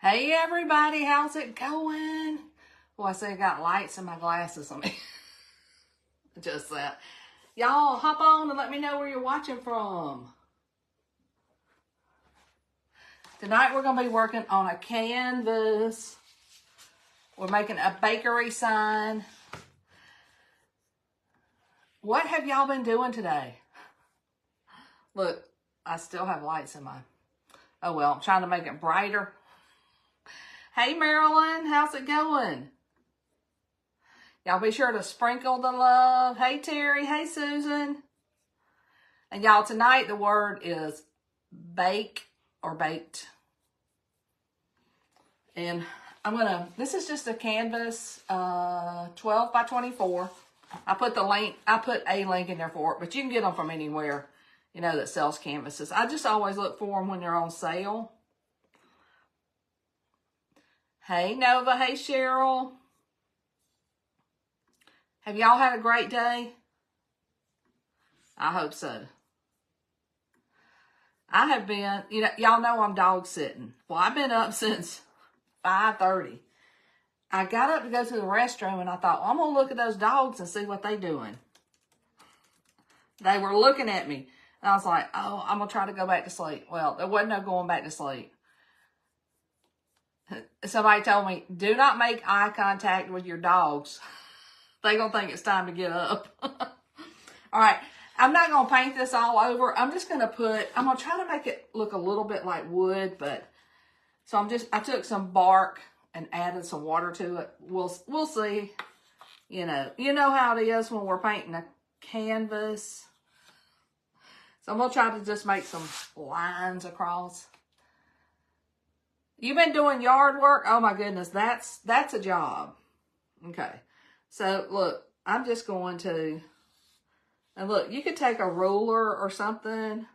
Hey everybody, how's it going? Well, I say I got lights in my glasses on me. Just that. Y'all hop on and let me know where you're watching from. Tonight we're going to be working on a canvas. We're making a bakery sign. What have y'all been doing today? Look, I still have lights in my... Oh well, I'm trying to make it brighter. Hey Marilyn, how's it going? Y'all be sure to sprinkle the love. Hey Terry, hey Susan. And y'all, tonight the word is bake or baked. And this is just a canvas, 12 by 24. I put a link in there for it, but you can get them from anywhere, that sells canvases. I just always look for them when they're on sale. Hey Nova, hey Cheryl. Have y'all had a great day? I hope so. I have been, y'all know I'm dog sitting. Well, I've been up since 5:30. I got up to go to the restroom and I thought, well, I'm going to look at those dogs and see what they're doing. They were looking at me. And I was like, oh, I'm going to try to go back to sleep. Well, there wasn't no going back to sleep. Somebody told me, do not make eye contact with your dogs. They're going to think it's time to get up. All right. I'm not going to paint this all over. I'm just going to I'm going to try to make it look a little bit like wood, so I took some bark and added some water to it. We'll see. You know how it is when we're painting a canvas. So I'm going to try to just make some lines across. You've been doing yard work? Oh my goodness, that's a job. Okay. So look, I'm just going to, and look, you could take a ruler or something.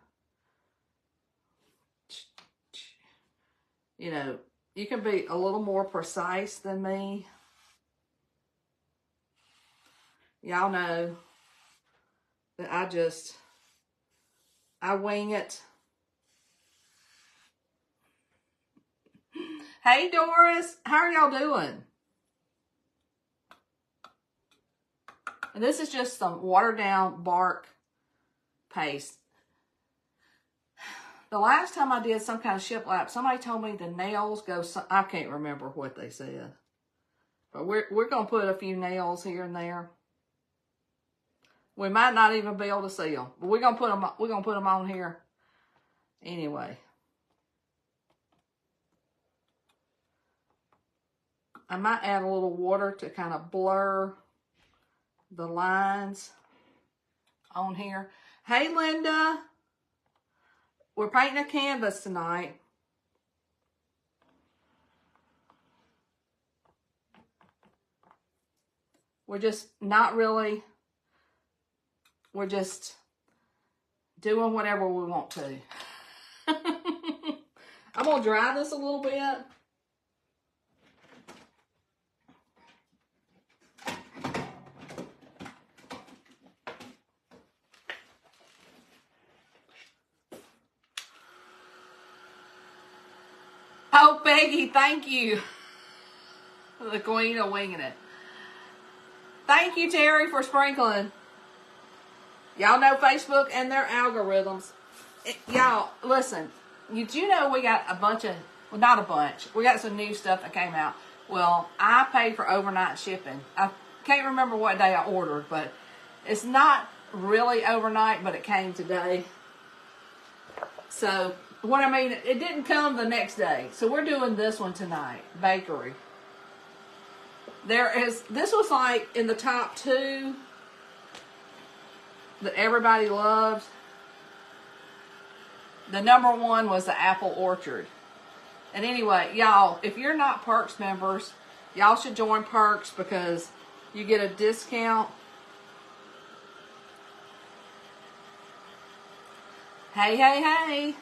You can be a little more precise than me. Y'all know that I wing it. Hey Doris, how are y'all doing? And this is just some watered down bark paste. The last time I did some kind of shiplap, somebody told me the nails go, I can't remember what they said. But we're going to put a few nails here and there. We might not even be able to see them. But we're going to put them on here anyway. I might add a little water to kind of blur the lines on here. Hey Linda, we're painting a canvas tonight. We're just we're just doing whatever we want to. I'm going to dry this a little bit. Oh, Peggy, thank you. The queen of winging it. Thank you, Terry, for sprinkling. Y'all know Facebook and their algorithms. Y'all, listen. Did you know we got a bunch of, well, not a bunch. We got some new stuff that came out. Well, I paid for overnight shipping. I can't remember what day I ordered, but it's not really overnight, but it came today. So... what I mean, it didn't come the next day. So we're doing this one tonight, bakery. This was like in the top 2 that everybody loves. The number 1 was the apple orchard. And anyway, y'all, if you're not Perks members, y'all should join Perks because you get a discount. Hey, hey, hey.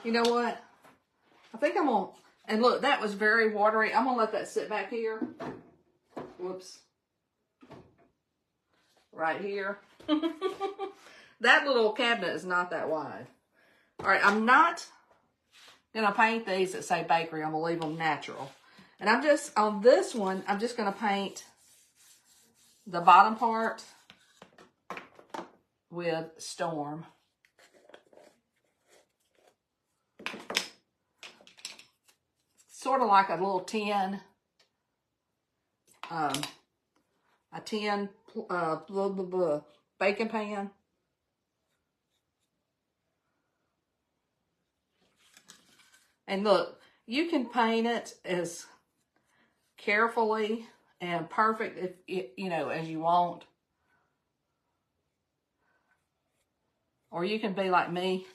You know what? I think I'm going to, and look, that was very watery. I'm going to let that sit back here. Whoops. Right here. That little cabinet is not that wide. All right, I'm not going to paint these that say bakery. I'm going to leave them natural. And I'm just, on this one, I'm just going to paint the bottom part with Storm. Sort of like a little tin, baking pan. And look, you can paint it as carefully and perfect if you know, as you want. Or you can be like me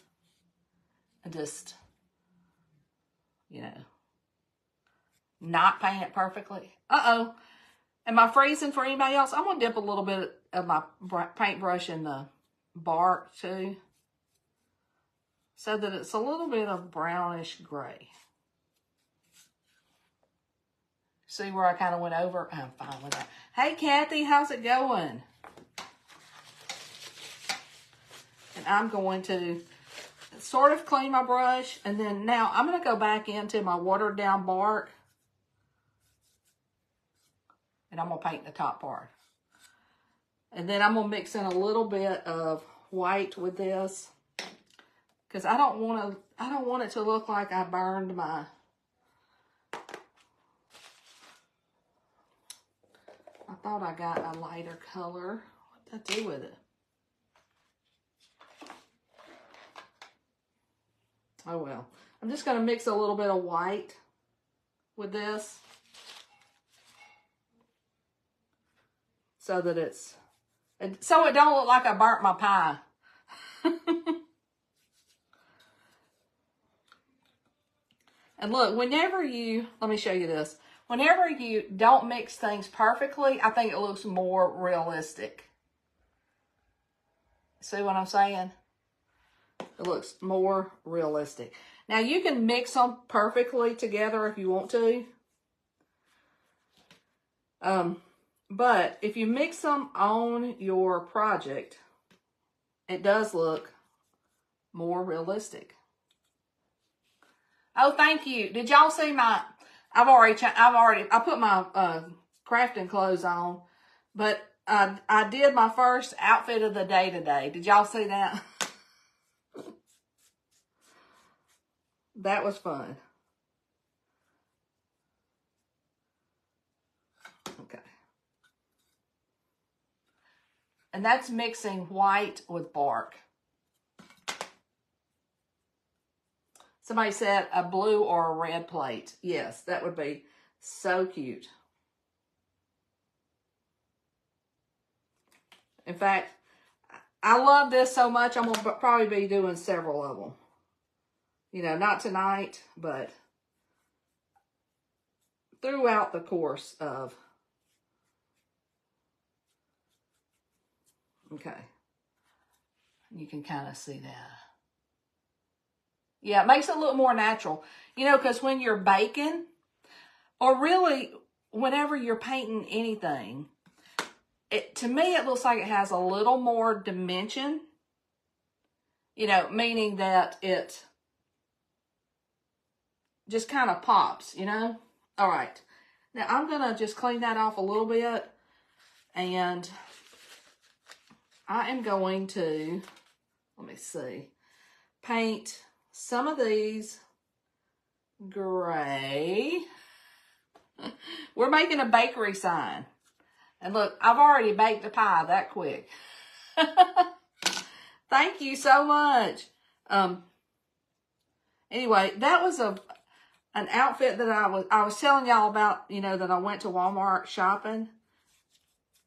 and just, you know, not paint it perfectly. Uh-oh. Am I freezing for anybody else? I'm going to dip a little bit of my paintbrush in the bark too, so that it's a little bit of brownish gray. See where I kind of went over? I'm fine with that. Hey, Kathy, how's it going? And I'm going to sort of clean my brush. And then now I'm going to go back into my watered down bark. And I'm going to paint the top part. And then I'm going to mix in a little bit of white with this. Because I don't want it to look like I burned my... I thought I got a lighter color. What did I do with it? Oh well. I'm just going to mix a little bit of white with this. So that so it don't look like I burnt my pie. And look, whenever you, let me show you this. Whenever you don't mix things perfectly, I think it looks more realistic. See what I'm saying? It looks more realistic. Now you can mix them perfectly together if you want to. But if you mix them on your project, it does look more realistic. Oh, thank you. Did y'all see my, I put my crafting clothes on, but I did my first outfit of the day today. Did y'all see that? That was fun. Okay. And that's mixing white with bark. Somebody said a blue or a red plate. Yes, that would be so cute. In fact, I love this so much, I'm going to probably be doing several of them. You know, not tonight, but throughout the course of... Okay. You can kind of see that. Yeah, it makes it look more natural. You know, because when you're baking, or really whenever you're painting anything, to me it looks like it has a little more dimension. You know, meaning that it just kind of pops, you know? All right. Now I'm going to just clean that off a little bit. And I am going to, let me see, paint some of these gray. We're making a bakery sign. And look, I've already baked a pie that quick. Thank you so much. Anyway, that was an outfit that I was telling y'all about, you know, that I went to Walmart shopping.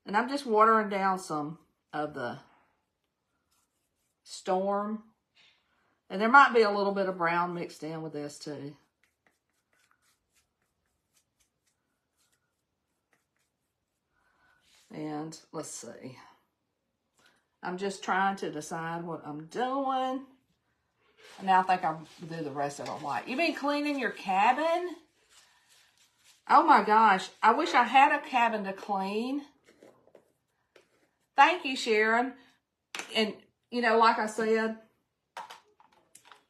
And I'm just watering down some of the Storm. And there might be a little bit of brown mixed in with this too. And let's see. I'm just trying to decide what I'm doing. And now I think I'll do the rest of it white. You been cleaning your cabin? Oh my gosh. I wish I had a cabin to clean. Thank you, Sharon. And, you know, like I said,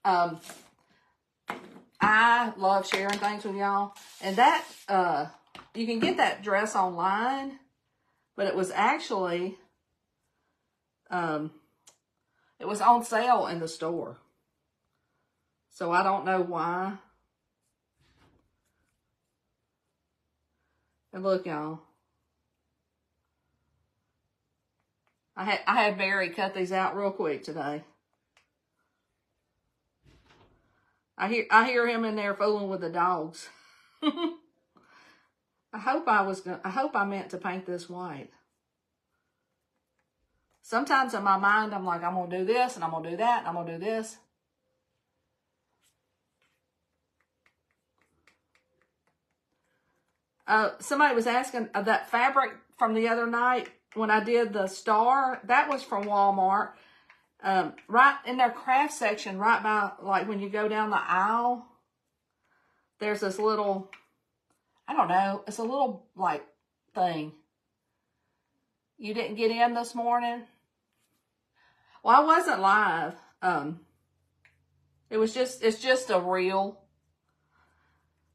I I love sharing things with y'all. And that, you can get that dress online, but it was actually, it was on sale in the store. So I don't know why. And look, y'all. I had Barry cut these out real quick today. I hear him in there fooling with the dogs. I hope I meant to paint this white. Sometimes in my mind, I'm like, I'm going to do this, and I'm going to do that, and I'm going to do this. Somebody was asking, that fabric from the other night, when I did the star, that was from Walmart. Right in their craft section, right by, like, when you go down the aisle, there's this little, I don't know, it's a little, like, thing. You didn't get in this morning? Well, I wasn't live. It's just a reel.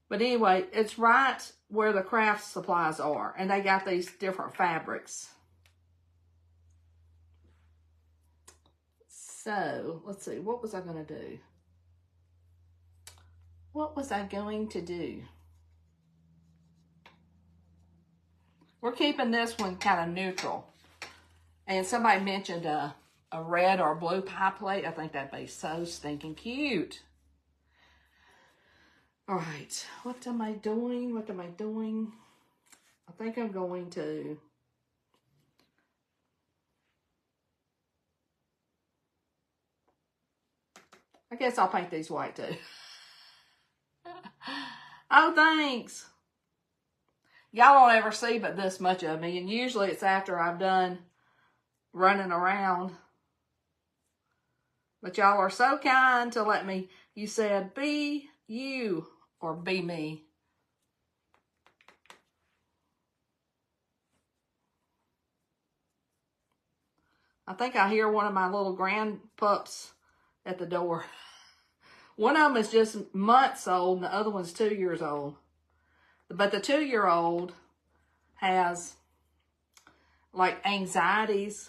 But anyway, it's right where the craft supplies are. And they got these different fabrics. So, let's see. What was I going to do? What was I going to do? We're keeping this one kind of neutral. And somebody mentioned a red or blue pie plate. I think that'd be so stinking cute. All right. What am I doing? What am I doing? I think I'm going to... I guess I'll paint these white too. Oh, thanks. Y'all don't ever see but this much of me. And usually it's after I've done running around. But y'all are so kind to let me. You said, be you or be me. I think I hear one of my little grand pups at the door. One of them is just months old and the other one's 2 years old. But the 2-year-old has like anxieties.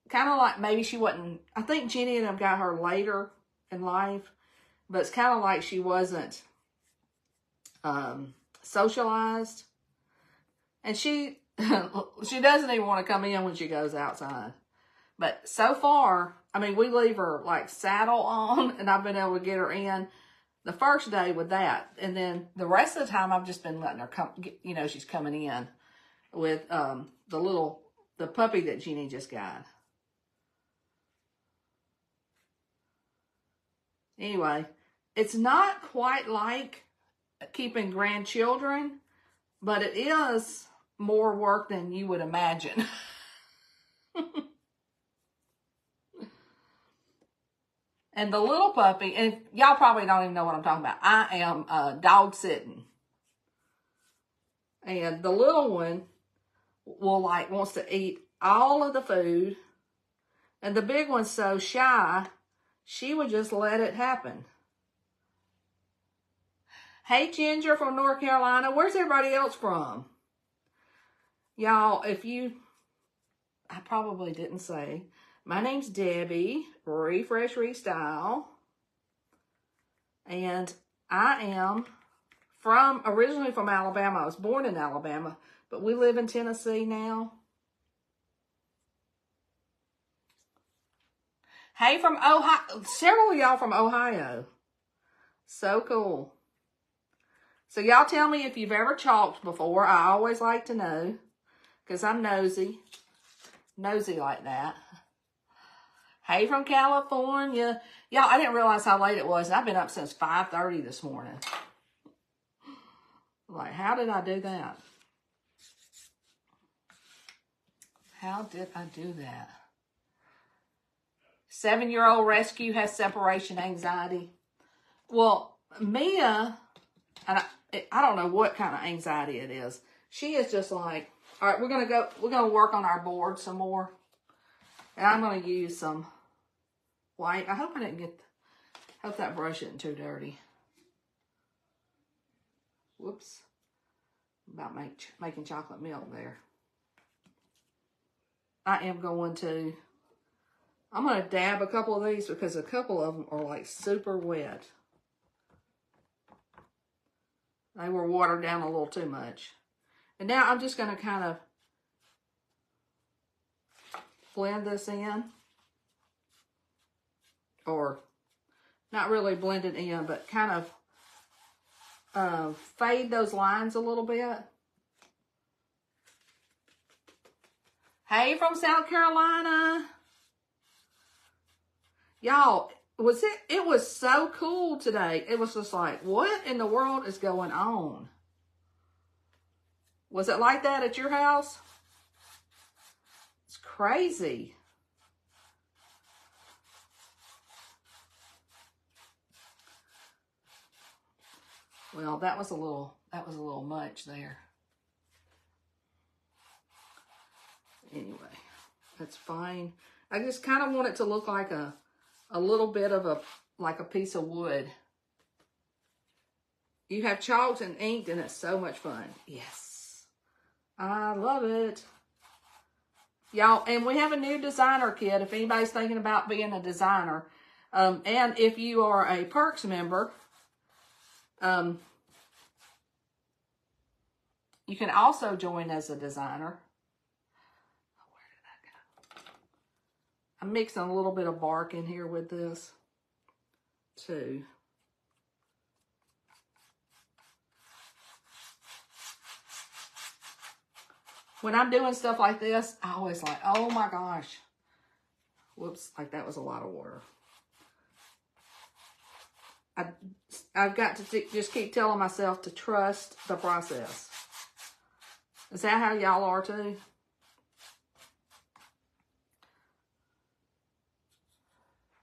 Kind of like maybe she wasn't, I think Jenny and them got her later in life, but it's kind of like she wasn't socialized. And she doesn't even want to come in when she goes outside. But so far, I mean, we leave her like saddle on and I've been able to get her in the first day with that. And then the rest of the time, I've just been letting her come, you know, she's coming in with the puppy that Jeannie just got. Anyway, it's not quite like keeping grandchildren, but it is more work than you would imagine. And the little puppy, and y'all probably don't even know what I'm talking about. I am dog sitting. And the little one wants to eat all of the food. And the big one's so shy, she would just let it happen. Hey, Ginger from North Carolina. Where's everybody else from? Y'all, I probably didn't say, my name's Debbie, Refresh Restyle, and I am originally from Alabama. I was born in Alabama, but we live in Tennessee now. Hey, from Ohio, several of y'all from Ohio. So cool. So y'all tell me if you've ever chalked before. I always like to know, because I'm nosy like that. Hey, from California. Y'all, I didn't realize how late it was. I've been up since 5:30 this morning. Like, how did I do that? How did I do that? 7-year-old rescue has separation anxiety. Well, Mia, and I don't know what kind of anxiety it is. She is just like, all right, we're going to work on our board some more. And I'm going to use some white. I hope I didn't get, Hope that brush isn't too dirty. Whoops. About making chocolate milk there. I'm going to dab a couple of these because a couple of them are like super wet. They were watered down a little too much. And now I'm just going to kind of blend this in. Or not really blend it in, but kind of fade those lines a little bit. Hey, from South Carolina. Y'all, it was so cool today. It was just like, what in the world is going on? Was it like that at your house? It's crazy. Well, that was a little much there. Anyway, that's fine. I just kind of want it to look like a little bit of a piece of wood. You have chalked and inked and it's so much fun. Yes. I love it. Y'all, and we have a new designer kit if anybody's thinking about being a designer. And if you are a Perks member, you can also join as a designer. Where did that go? I'm mixing a little bit of bark in here with this too. When I'm doing stuff like this, I always like, oh my gosh. Whoops, like that was a lot of water. I've got to just keep telling myself to trust the process. Is that how y'all are too?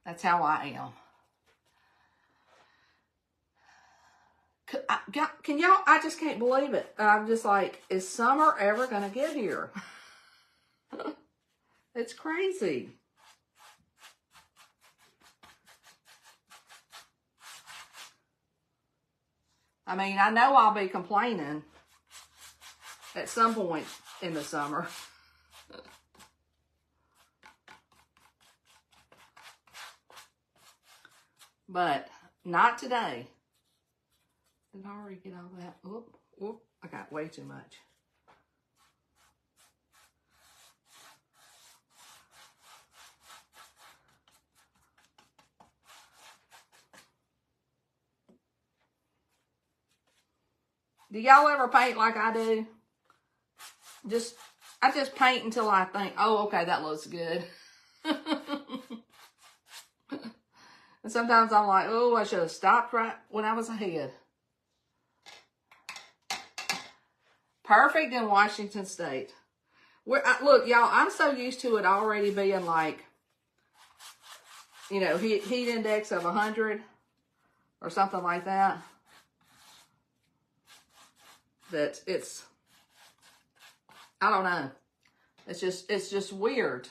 That's how I am. Can y'all, I just can't believe it. I'm just like, is summer ever going to get here? It's crazy. I mean, I know I'll be complaining at some point in the summer. But not today. Did I already get all that? Whoop, whoop. I got way too much. Do y'all ever paint like I do? I just paint until I think, oh, okay, that looks good. And sometimes I'm like, oh, I should have stopped right when I was ahead. Perfect in Washington State. Look, y'all, I'm so used to it already being like, you know, heat index of 100 or something like that. That it's, I don't know. It's just weird.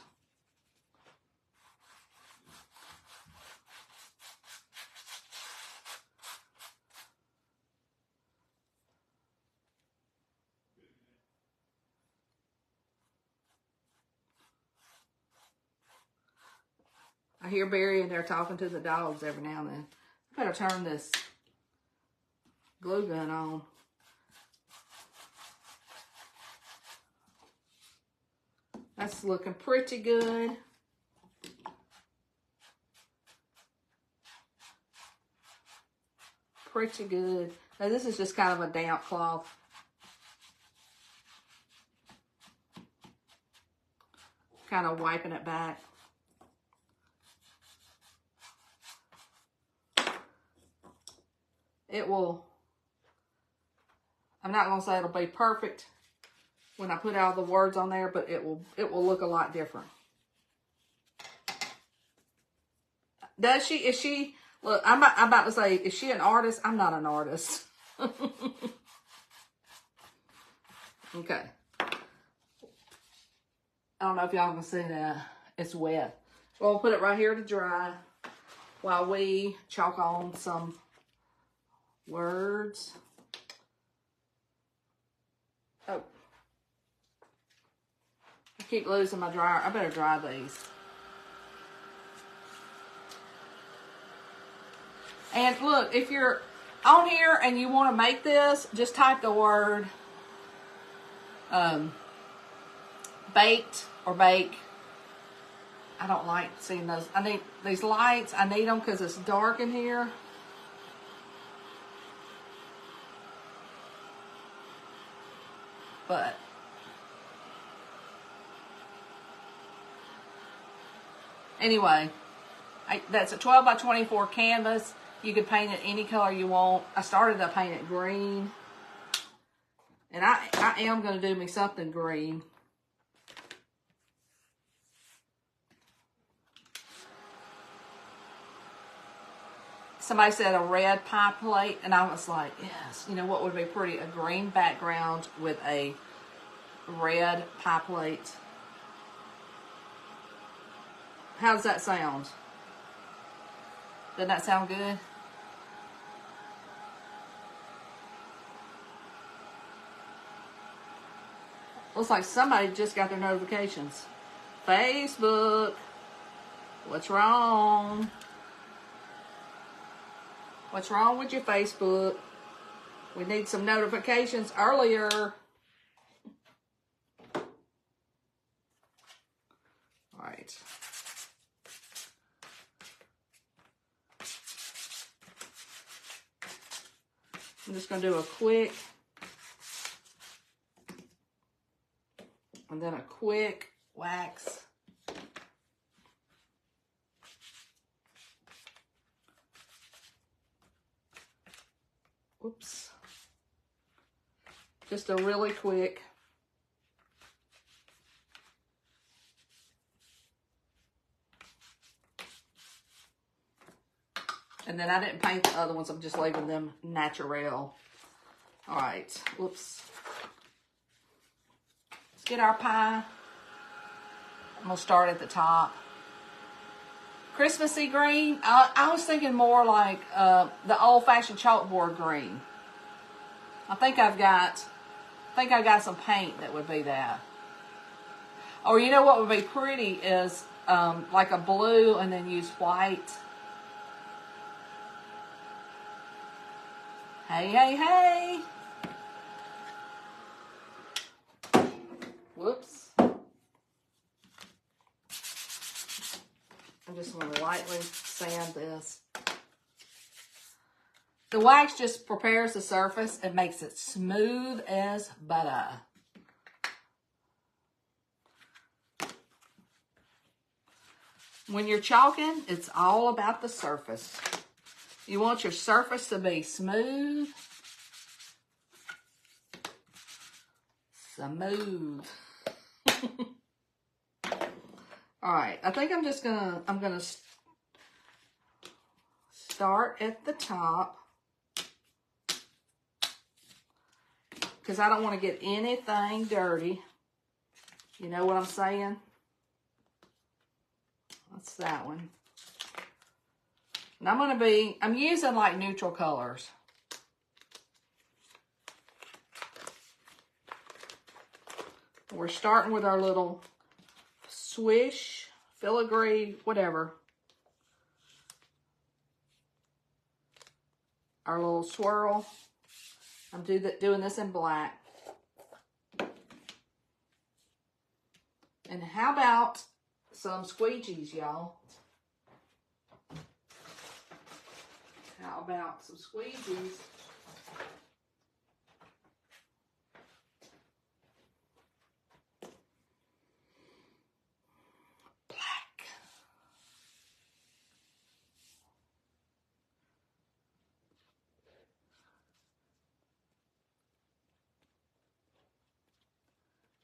I hear Barry in there talking to the dogs every now and then. I better turn this glue gun on. That's looking pretty good. Pretty good. Now this is just kind of a damp cloth. Kind of wiping it back. It will, I'm not going to say it'll be perfect when I put all the words on there, but it will look a lot different. Does she, is she, look, I'm about to say, is she an artist? I'm not an artist. Okay. I don't know if y'all can see that. It's wet. Well, we'll put it right here to dry. while we chalk on some words. Oh. I keep losing my dryer. I better dry these. And look, if you're on here and you want to make this, just type the word baked or bake. I don't like seeing those. I need these lights. I need them because it's dark in here. But anyway, that's a 12 by 24 canvas. You could paint it any color you want. I started to paint it green. And I am going to do me something green. Somebody said a red pie plate, and I was like, yes. You know what would be pretty? A green background with a red pie plate. How does that sound? Doesn't that sound good? Looks like somebody just got their notifications. Facebook. What's wrong? What's wrong with your Facebook? We need some notifications earlier. All right. I'm just going to do a quick and then a quick wax. Oops. Just a really quick. And then I didn't paint the other ones. I'm just leaving them natural. All right. Whoops. Let's get our pie. I'm going to start at the top. Christmassy green. I was thinking more like the old-fashioned chalkboard green. I think I got some paint that would be that. Or you know what would be pretty is like a blue and then use white. Hey, hey, hey. Whoops. I'm just going to lightly sand this. The wax just prepares the surface and makes it smooth as butter. When you're chalking, it's all about the surface. You want your surface to be smooth. Smooth. All right, I think I'm gonna start at the top because I don't want to get anything dirty. You know what I'm saying? That's that one. And I'm using like neutral colors. We're starting with our little swish, filigree, whatever. Our little swirl. I'm doing this in black. And how about some squeegees, y'all? How about some squeegees?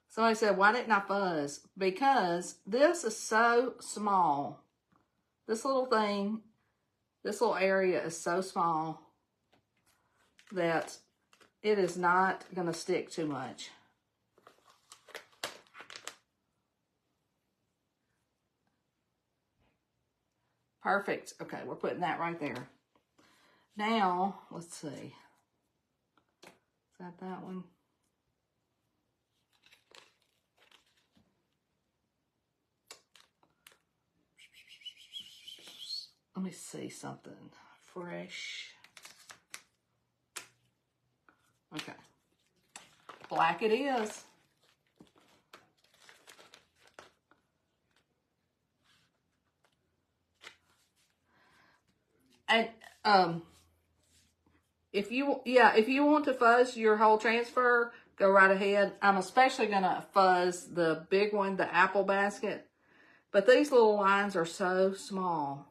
Somebody said, why didn't I fuzz? Because this is so small. This little thing, this little area is so small that it is not going to stick too much. Perfect. Okay, we're putting that right there. Now, let's see. Is that one? Let me see something. Fresh. Okay. Black it is. And if you want to fuzz your whole transfer, go right ahead. I'm especially gonna fuzz the big one, the apple basket. But these little lines are so small.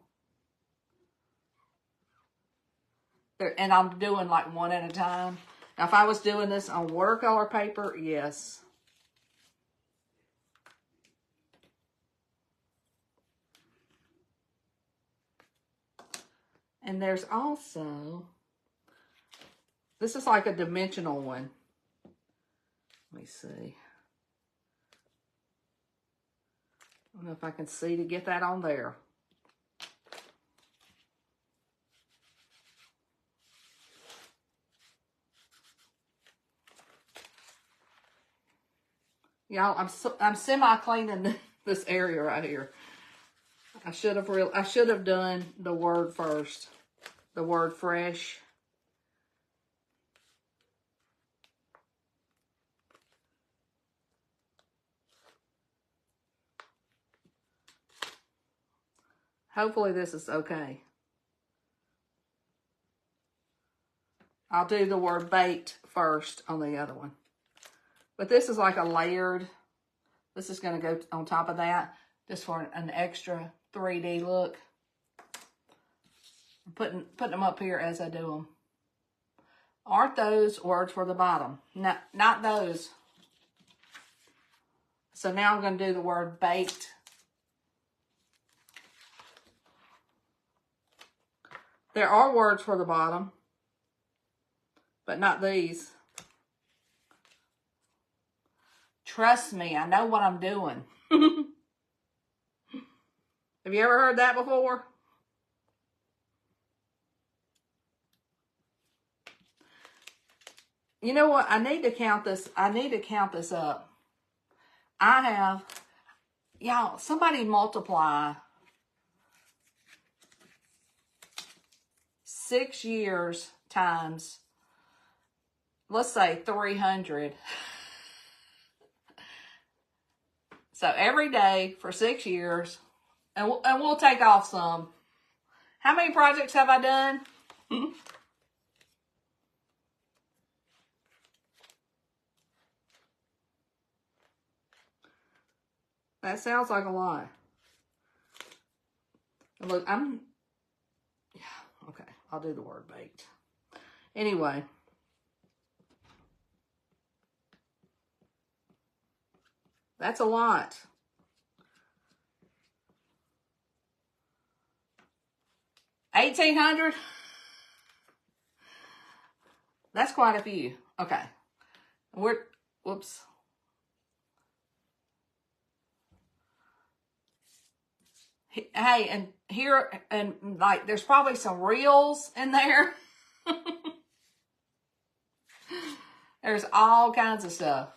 And I'm doing like one at a time. Now, if I was doing this on watercolor paper, yes. And there's also, this is like a dimensional one. Let me see. I don't know if I can see to get that on there. Y'all, I'm semi-cleaning this area right here. I should have done the word first. The word fresh. Hopefully this is okay. I'll do the word baked first on the other one. But this is like a layered. This is going to go on top of that just for an extra 3D look. I'm putting them up here as I do them. Aren't those words for the bottom? No, not those. So now I'm going to do the word baked. There are words for the bottom, but not these. Trust me, I know what I'm doing. Have you ever heard that before? You know what? I need to count this. I need to count this up. I have, y'all, somebody multiply 6 years times, let's say 300. So every day for 6 years, and we'll take off some. How many projects have I done? That sounds like a lot. Look, yeah, okay, I'll do the word baked. Anyway. That's a lot. $1,800? That's quite a few. Okay. Whoops. Hey, and here, and like, there's probably some reels in there. There's all kinds of stuff.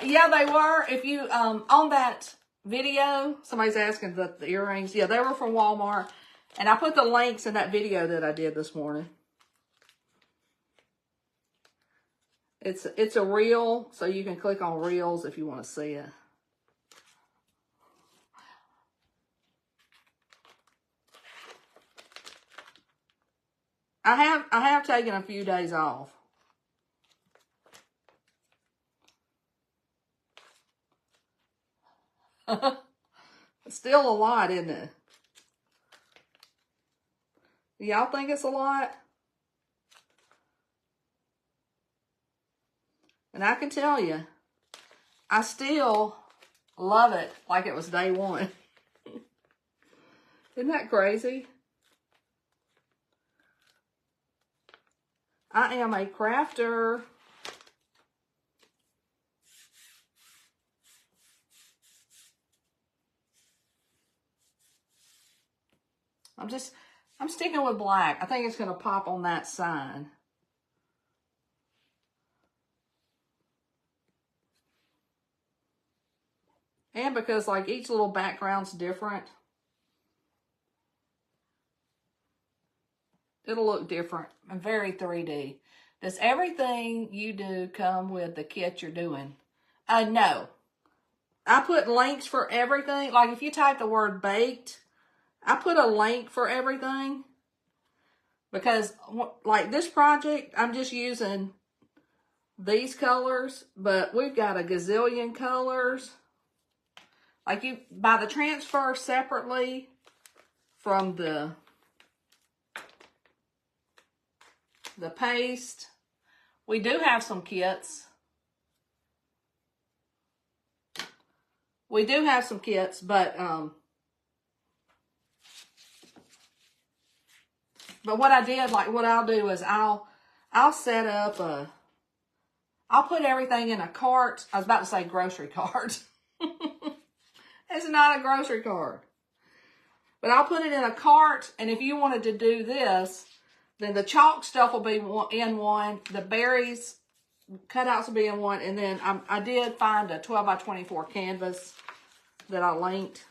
Yeah, they were. If you, on that video, somebody's asking the earrings. Yeah, they were from Walmart. And I put the links in that video that I did this morning. It's a reel, so you can click on reels if you want to see it. I have taken a few days off. It's still a lot, isn't it? Y'all think it's a lot? And I can tell you, I still love it like it was day one. Isn't that crazy? I am a crafter. I'm sticking with black. I think it's going to pop on that sign. And because like each little background's different, it'll look different and very 3D. Does everything you do come with the kit you're doing? No. I put links for everything. Like if you type the word baked, I put a link for everything. Because like this project, I'm just using these colors, but we've got a gazillion colors. Like you buy the transfer separately from the paste. We do have some kits. We do have some kits, but what I did, like what I'll do is I'll set up I'll put everything in a cart. I was about to say grocery cart. It's not a grocery cart. But I'll put it in a cart, and if you wanted to do this, then the chalk stuff will be in one, the berries cutouts will be in one, and then I did find a 12 by 24 canvas that I linked.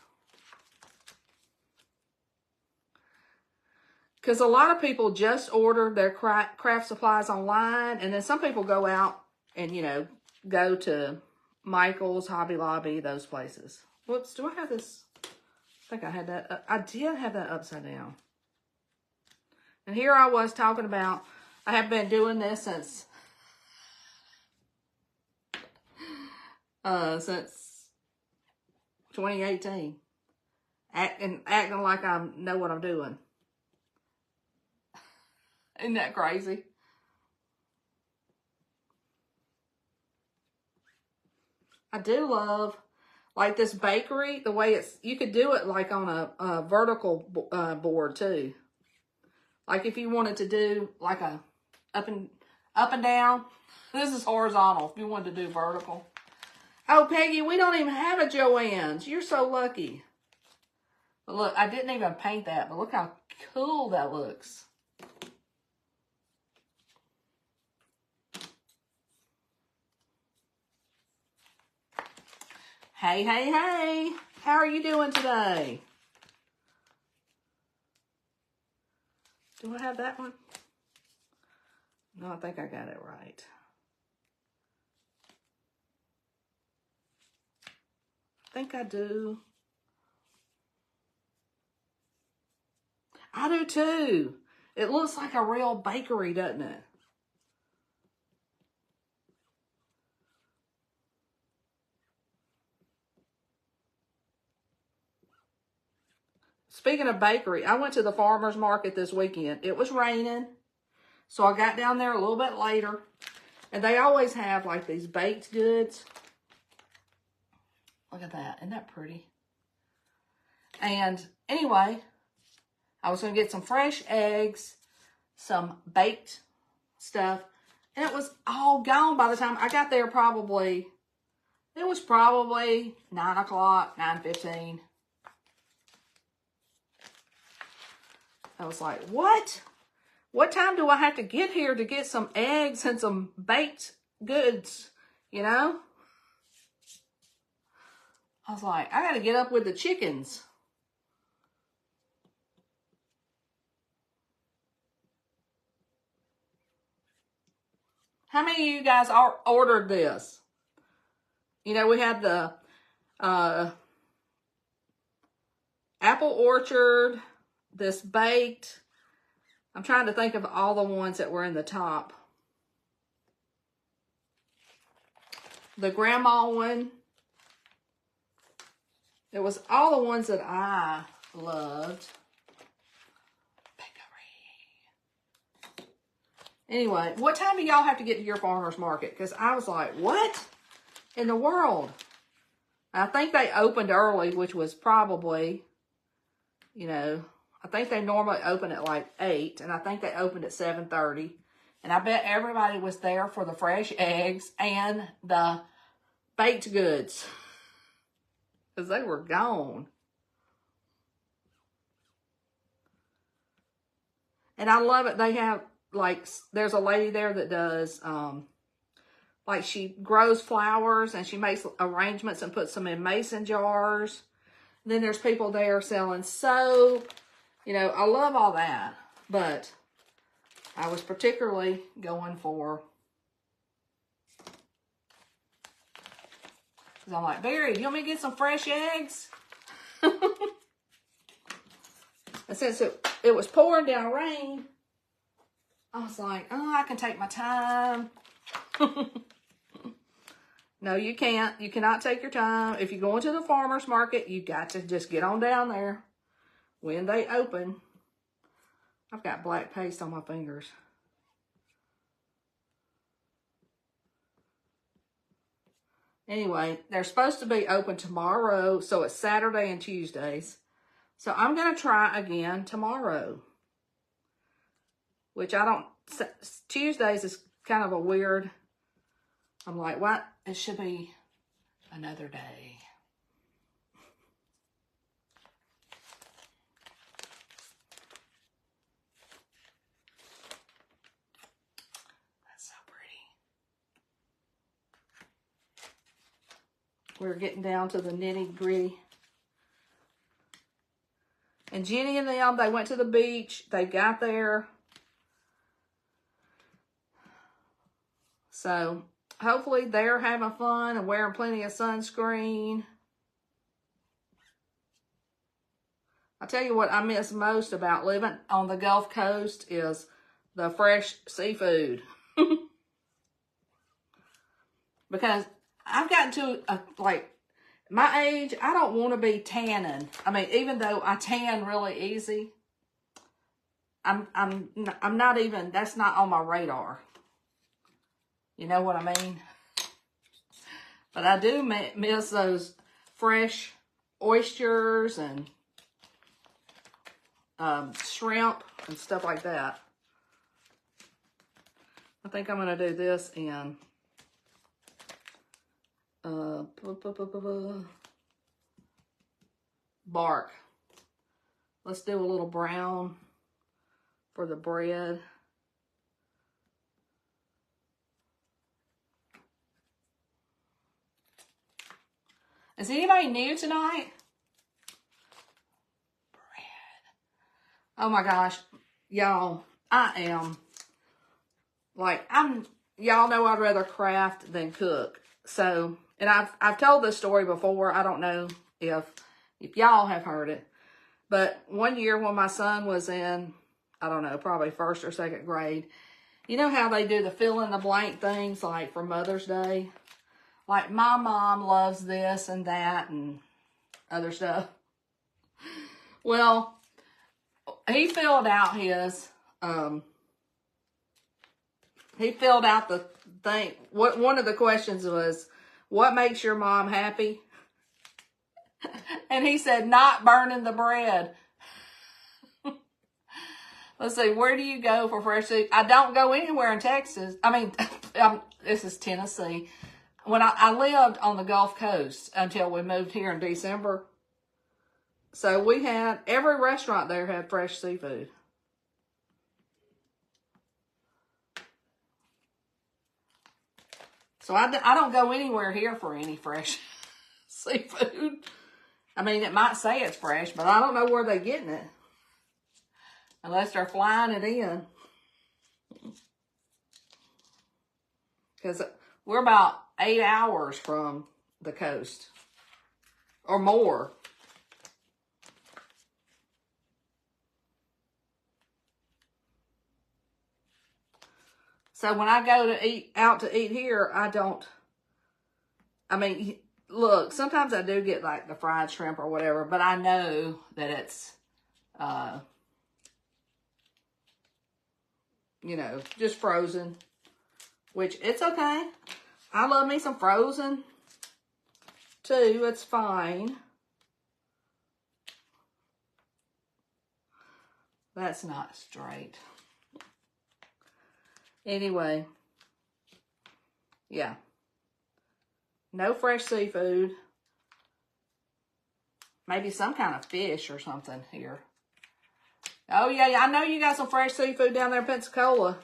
Because a lot of people just order their craft supplies online, and then some people go out and, you know, go to Michael's, Hobby Lobby, those places. Whoops, do I have this? I think I had that. I did have that upside down. And here I was talking about, I have been doing this since 2018. Acting like I know what I'm doing. Isn't that crazy? I do love, like this bakery, the way you could do it like on a vertical board too. Like if you wanted to do like a up and down. This is horizontal if you wanted to do vertical. Oh, Peggy, we don't even have a Joann's. You're so lucky. But look, I didn't even paint that, but look how cool that looks. Hey, hey, hey. How are you doing today? Do I have that one? No, I think I got it right. I think I do. I do too. It looks like a real bakery, doesn't it? Speaking of bakery, I went to the farmer's market this weekend. It was raining, so I got down there a little bit later. And they always have like these baked goods. Look at that. Isn't that pretty? And anyway, I was going to get some fresh eggs, some baked stuff, and it was all gone by the time I got there. It was probably 9 o'clock, 9:15. I was like, what? What time do I have to get here to get some eggs and some baked goods, you know? I was like, I got to get up with the chickens. How many of you guys ordered this? You know, we had the apple orchard, this baked. I'm trying to think of all the ones that were in the top. The grandma one. It was all the ones that I loved. Bakery. Anyway, what time do y'all have to get to your farmer's market? Because I was like, what in the world? I think they opened early, which was probably, you know, I think they normally open at like 8, and I think they opened at 7:30. And I bet everybody was there for the fresh eggs and the baked goods. Because they were gone. And I love it. They have, like, there's a lady there that does, like, she grows flowers and she makes arrangements and puts them in mason jars. And then there's people there selling soap. You know, I love all that. But I was particularly going for, because I'm like, Barry, do you want me to get some fresh eggs? And since it was pouring down rain, I was like, oh, I can take my time. No, you can't. You cannot take your time. If you go into the farmer's market, you got to just get on down there when they open. I've got black paste on my fingers. Anyway, they're supposed to be open tomorrow, so it's Saturday and Tuesdays. So I'm going to try again tomorrow. Which I don't, Tuesdays is kind of a weird, I'm like, what? It should be another day. That's so pretty. We're getting down to the nitty gritty. And Jenny and them, they went to the beach. They got there. So, hopefully they're having fun and wearing plenty of sunscreen. I tell you what I miss most about living on the Gulf Coast is the fresh seafood. Because I've gotten to, like, my age, I don't want to be tanning. I mean, even though I tan really easy, I'm not even, that's not on my radar. You know what I mean? But I do miss those fresh oysters and shrimp and stuff like that. I think I'm going to do this in bark. Let's do a little brown for the bread. Is anybody new tonight? Bread. Oh my gosh, y'all, I am like, y'all know I'd rather craft than cook. So, and I've told this story before. I don't know if y'all have heard it. But one year when my son was in, I don't know, probably 1st or 2nd grade, you know how they do the fill in the blank things like for Mother's Day? Like, my mom loves this and that and other stuff. Well, he filled out his, he filled out the thing. One of the questions was, what makes your mom happy? And he said, not burning the bread. Let's see, where do you go for fresh food? I don't go anywhere in Texas. I mean, this is Tennessee. When I lived on the Gulf Coast until we moved here in December. So we had, every restaurant there had fresh seafood. So I don't go anywhere here for any fresh seafood. I mean, it might say it's fresh, but I don't know where they're getting it. Unless they're flying it in. Because we're about 8 hours from the coast. Or more. So when I go to out to eat here, I mean, look, sometimes I do get like the fried shrimp or whatever, but I know that it's, you know, just frozen, which it's okay. I love me some frozen too. It's fine. That's not straight. Anyway, yeah. No fresh seafood. Maybe some kind of fish or something here. Oh, yeah, I know you got some fresh seafood down there in Pensacola.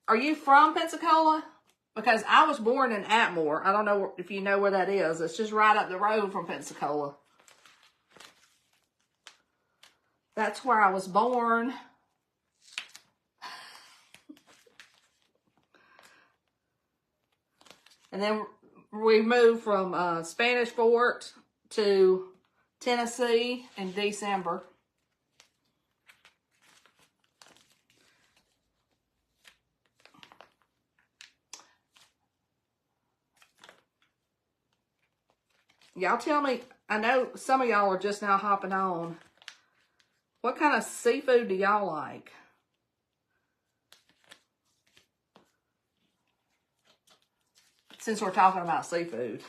Are you from Pensacola? Because I was born in Atmore. I don't know if you know where that is. It's just right up the road from Pensacola. That's where I was born. And then we moved from Spanish Fort to Tennessee in December. Y'all tell me, I know some of y'all are just now hopping on. What kind of seafood do y'all like? Since we're talking about seafood.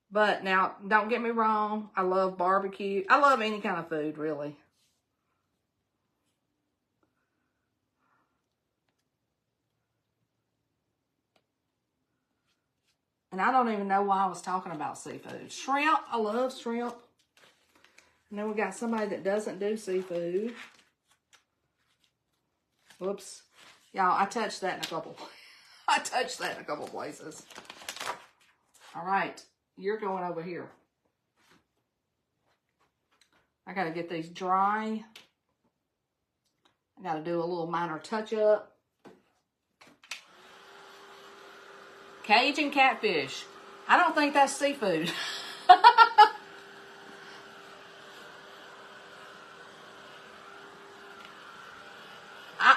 But now, don't get me wrong. I love barbecue. I love any kind of food, really. And I don't even know why I was talking about seafood. Shrimp. I love shrimp. And then we got somebody that doesn't do seafood. Whoops. Y'all, I touched that in a couple. I touched that in a couple places. All right. You're going over here. I got to get these dry. I got to do a little minor touch-up. Cajun catfish. I don't think that's seafood.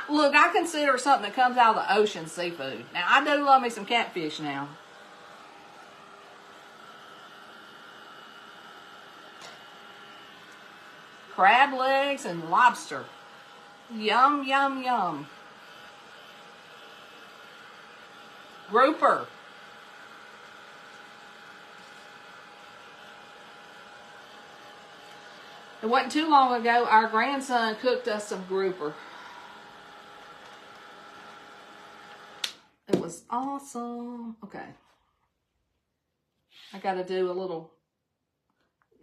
Look, I consider something that comes out of the ocean seafood. Now, I do love me some catfish now. Crab legs and lobster. Yum, yum, yum. Grouper. It wasn't too long ago, our grandson cooked us some grouper. It was awesome. Okay. I got to do a little,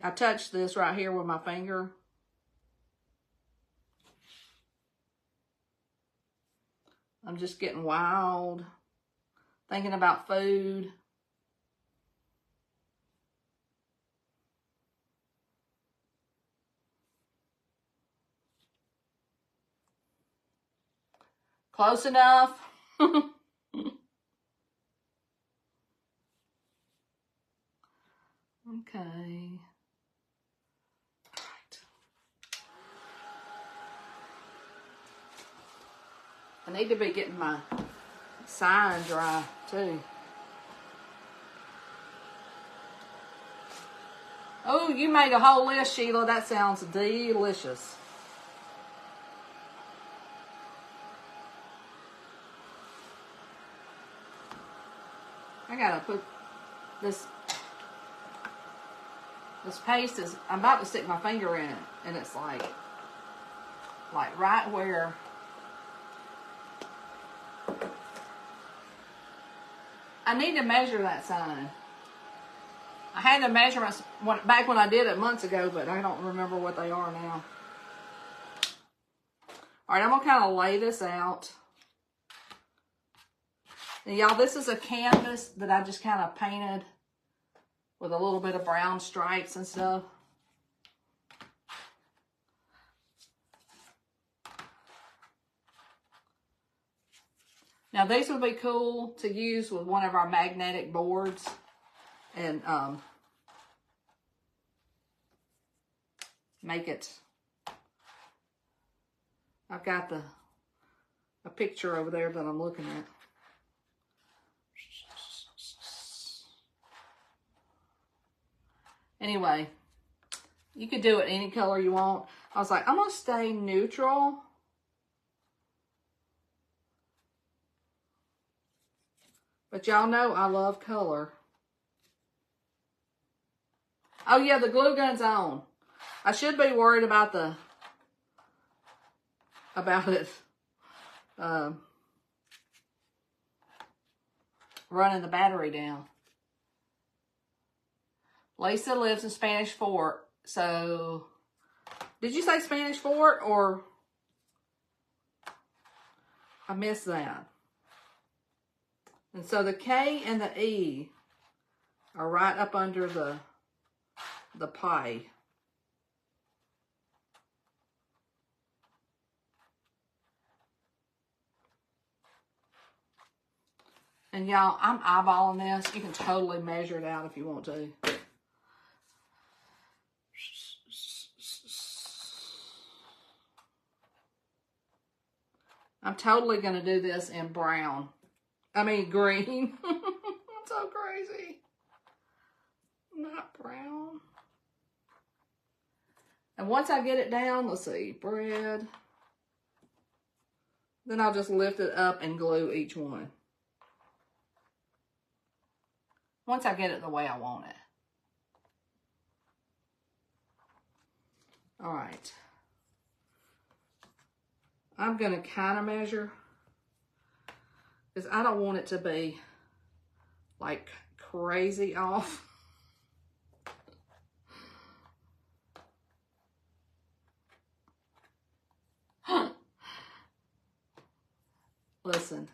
I touched this right here with my finger. I'm just getting wild, thinking about food. Close enough. Okay. All right. I need to be getting my sign dry too. Oh, you made a whole list, Sheila. That sounds delicious. I gotta put this paste is, I'm about to stick my finger in it, and it's like right where I need to measure that sign. I had the measurements back when I did it months ago, but I don't remember what they are now. All right, I'm gonna kind of lay this out. And y'all, this is a canvas that I just kind of painted with a little bit of brown stripes and stuff. Now these would be cool to use with one of our magnetic boards. And make it, I've got a picture over there that I'm looking at. Anyway, you could do it any color you want. I was like, I'm going to stay neutral. But y'all know I love color. Oh yeah, the glue gun's on. I should be worried about it running the battery down. Lisa lives in Spanish Fort. So, did you say Spanish Fort or I missed that? And so the K and the E are right up under the pie. And y'all, I'm eyeballing this. You can totally measure it out if you want to. I'm totally going to do this in brown. I mean green. It's so crazy. Not brown. And once I get it down, let's see, bread. Then I'll just lift it up and glue each one. Once I get it the way I want it. All right. I'm going to kind of measure because I don't want it to be like crazy off. Listen,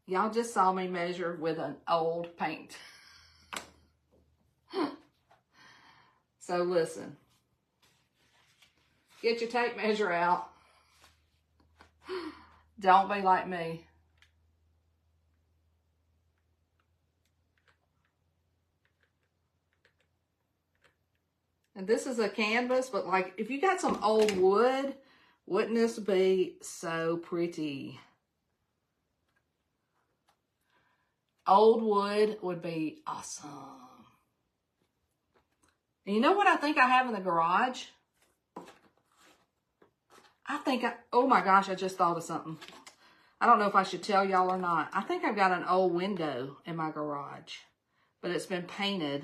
y'all just saw me measure with an old paint. So listen, get your tape measure out. Don't be like me. And this is a canvas, but like if you got some old wood, wouldn't this be so pretty? Old wood would be awesome. And you know what I think I have in the garage? Oh my gosh, I just thought of something. I don't know if I should tell y'all or not. I think I've got an old window in my garage, but it's been painted.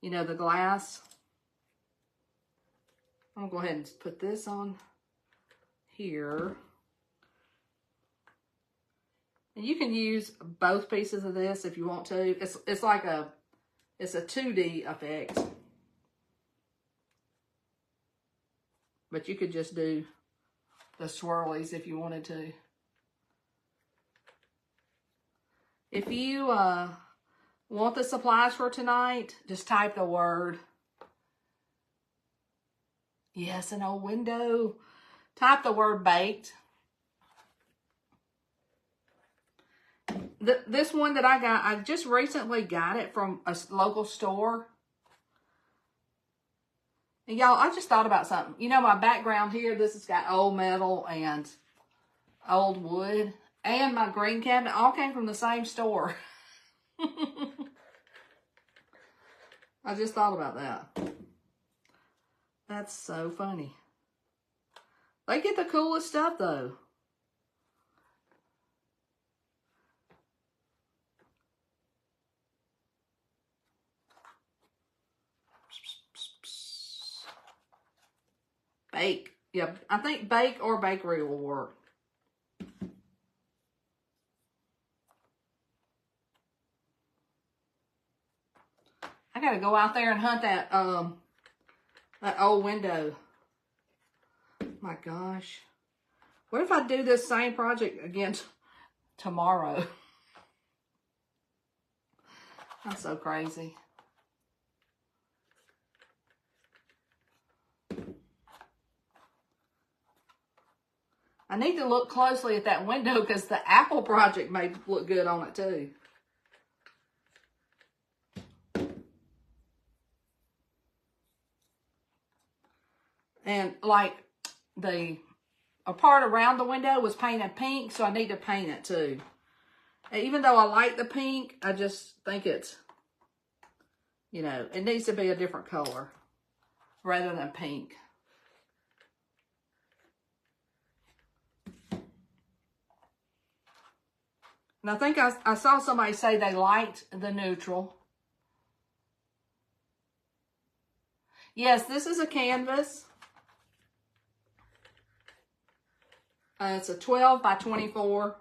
You know, the glass. I'm gonna go ahead and put this on here. And you can use both pieces of this if you want to. It's like it's a 2D effect. But you could just do the swirlies if you wanted to. If you want the supplies for tonight, just type the word. Yes, an old window. Type the word baked. This one that I got, I just recently got it from a local store. And y'all, I just thought about something. You know, my background here, this has got old metal and old wood. And my green cabinet all came from the same store. I just thought about that. That's so funny. They get the coolest stuff, though. Bake. Yeah, I think bake or bakery will work. I gotta go out there and hunt that old window. My gosh. What if I do this same project again tomorrow? That's so crazy. I need to look closely at that window because the apple project may look good on it too. And like a part around the window was painted pink, so I need to paint it too. And even though I like the pink, I just think it's, you know, it needs to be a different color rather than pink. And I think I saw somebody say they liked the neutral. Yes, this is a canvas. It's a 12 by 24.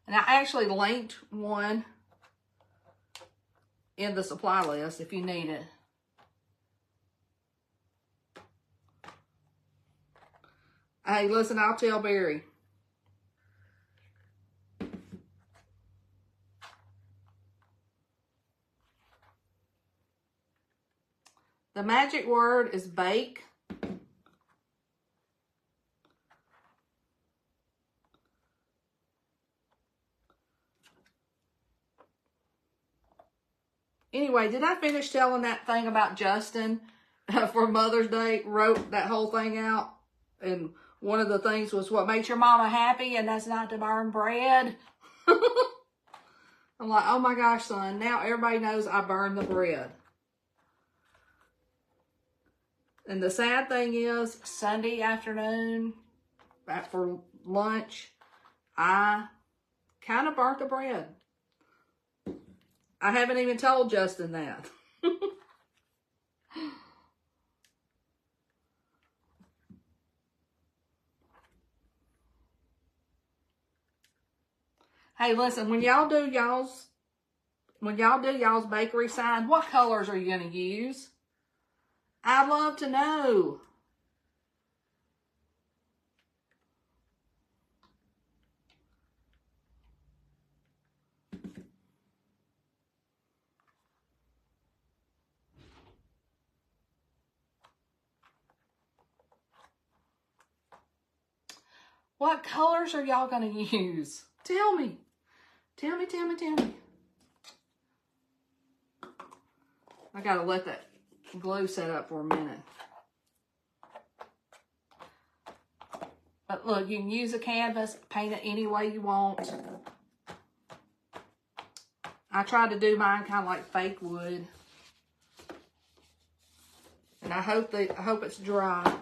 And I actually linked one in the supply list if you need it. Hey, listen, I'll tell Barry. The magic word is bake. Anyway, did I finish telling that thing about Justin for Mother's Day? Wrote that whole thing out. And one of the things was what makes your mama happy, and that's not to burn bread. I'm like, oh my gosh, son. Now everybody knows I burn the bread. And the sad thing is, Sunday afternoon, for lunch, I kind of burnt the bread. I haven't even told Justin that. Hey, listen, when y'all do y'all's bakery sign, what colors are you going to use? I'd love to know. What colors are y'all going to use? Tell me. Tell me. I got to let that glue set up for a minute. But look, you can use a canvas, paint it any way you want. I tried to do mine kind of like fake wood. And I hope it's dry.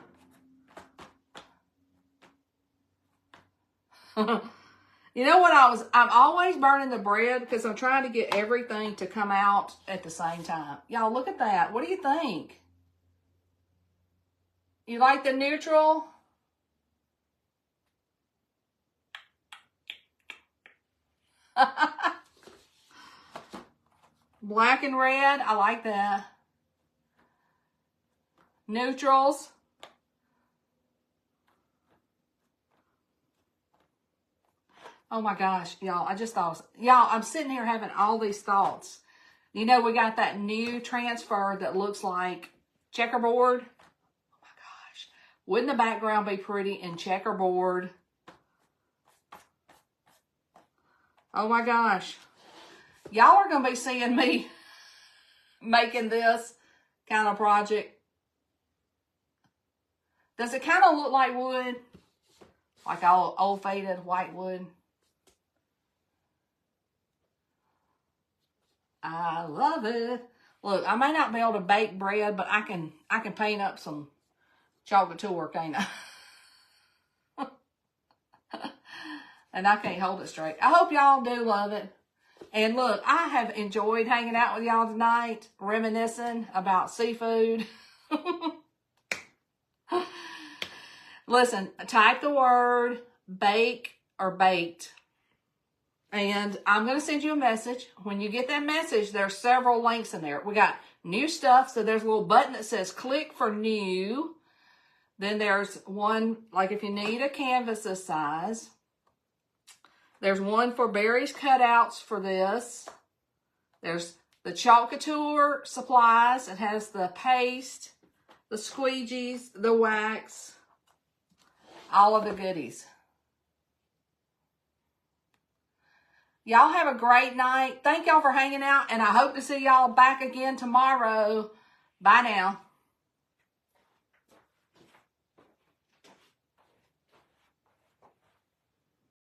You know what I'm always burning the bread because I'm trying to get everything to come out at the same time. Y'all, look at that. What do you think? You like the neutral? Black and red, I like that. Neutrals. Oh my gosh, y'all, I just thought, y'all, I'm sitting here having all these thoughts. You know, we got that new transfer that looks like checkerboard. Oh my gosh. Wouldn't the background be pretty in checkerboard? Oh my gosh. Y'all are going to be seeing me making this kind of project. Does it kind of look like wood? Like old faded white wood? I love it. Look, I may not be able to bake bread, but I can paint up some Chalk Couture, can't I? And I can't hold it straight. I hope y'all do love it. And look, I have enjoyed hanging out with y'all tonight, reminiscing about seafood. Listen, type the word bake or baked. And I'm going to send you a message. When you get that message, there's several links in there. We got new stuff. So there's a little button that says click for new. Then there's one, like if you need a canvas this size. There's one for Barry's cutouts for this. There's the Chalk Couture supplies. It has the paste, the squeegees, the wax, all of the goodies. Y'all have a great night. Thank y'all for hanging out, and I hope to see y'all back again tomorrow. Bye now.